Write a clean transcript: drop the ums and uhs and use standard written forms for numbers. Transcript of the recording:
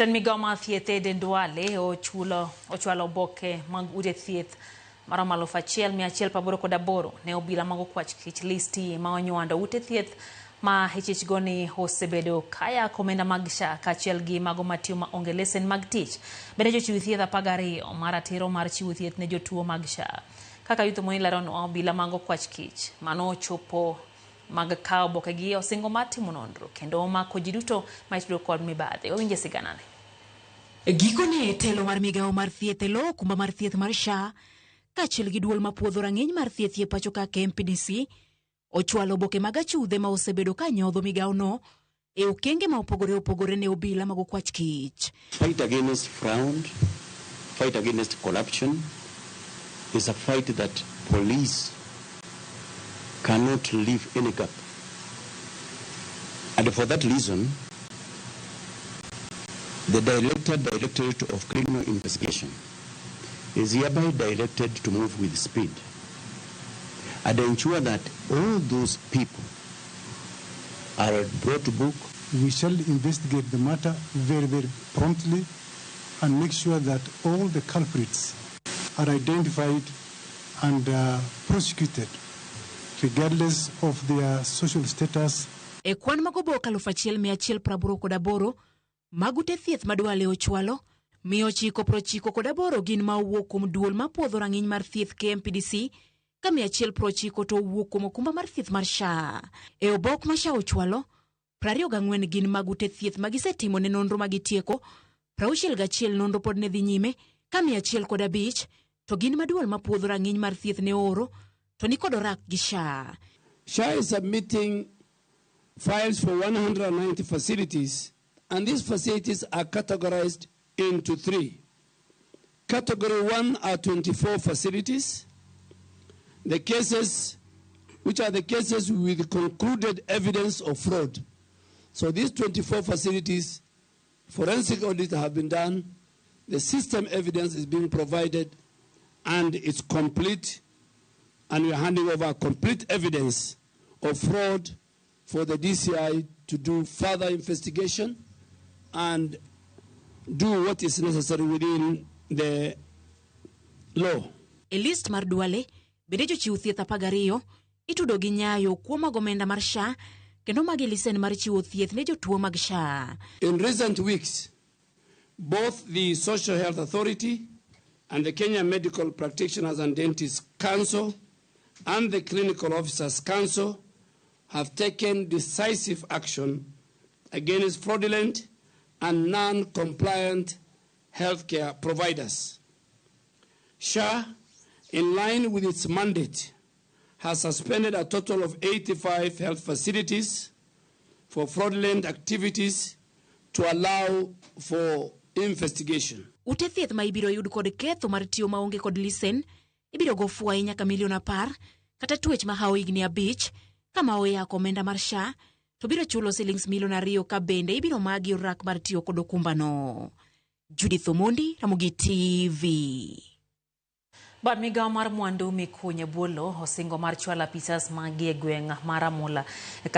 Jatend migao mar Thieth Duale ochwalo oboke mag ute thieth maromo 1,188 ne obila mag okwach kich listi ma onywando ute thieth ma ichich ni osebedo kaya komenda mag SHA kaachiel gi mago matiyo ma onge lesen mag tich. Bende jochiw thieth 12 mar ratiro mar chiwo thieth ne jotuo mag SHA. Kaka yuto monilaro no obila mag okwach kich mano chopo mag kawo oboke gi osingo mar timo nonro kendo omako ji duto ma itudo kod mibadhi. Owinje siganane. Gikone telo mar migao mar thieth elo kumba mar thieth mar SHA kaachiel gi duol mapuodho rang'iny mar thieth e pacho ka MPDC ochwalo oboke mag achudhe ma osebedo ka nyodho migao no e okenge ma opogore ne obila mag okwach kich. Fight against fraud, fight against corruption is a fight that police cannot leave any gap. And for that reason, the Directorate of Criminal Investigation is hereby directed to move with speed and ensure that all those people are brought to book. We shall investigate the matter very, very promptly and make sure that all the culprits are identified and prosecuted regardless of their social status. E kwan mag oboke 1,188 mag ute thieth ma Duale ochwalo, 998 gin ma owuok kuom duol mapuodho rang'iny mar thieth KMPDC ka 190 to owuok kuom okumba mar thieth mar SHA. E obok ma SHA ochwalo, 24 gin mag ute thieth ma gisetimo ne nonro magitieko, 61 nonro pod ne dhi nyime, ka 105 to gin ma duol mapuodho rang'iny mar thieth ne oro to ni kod orak gi SHA. SHA is submitting files for 190 facilities, and these facilities are categorized into 3. Category 1 are 24 facilities. The cases, which are the cases with concluded evidence of fraud. So these 24 facilities, forensic audits have been done, the system evidence is being provided, and it's complete, and we are handing over complete evidence of fraud for the DCI to do further investigation and do what is necessary within the law. E list mar Duale, bende jochiw thieth 12 itudo gi nyayo kuom omenda mar SHA kendo magi lisen mar chiwo thieth ne jotuo mag SHA. In recent weeks, both the Social Health Authority and the Kenya Medical Practitioners and Dentists Council and the Clinical Officers Council have taken decisive action against fraudulent and non-compliant healthcare providers. SHA, in line with its mandate, has suspended a total of 85 health facilities for fraudulent activities to allow for investigation. Ute thieth ma ibiro yud kod ketho mar tiyo maonge kod lisen ibiro go fuai nyaka $1,000,000 kata twech ma hawo higni 5 kama oyako omenda mar SHA to biro chulo $2,000,000 ka bende ibiro magi orak mar tiyo kod okumba no. Judith Omondi, Ramogi TV. Bad migao mar mwandu mikunye bwolo osingo mar chwala pisas magi e gweng' mar Amula.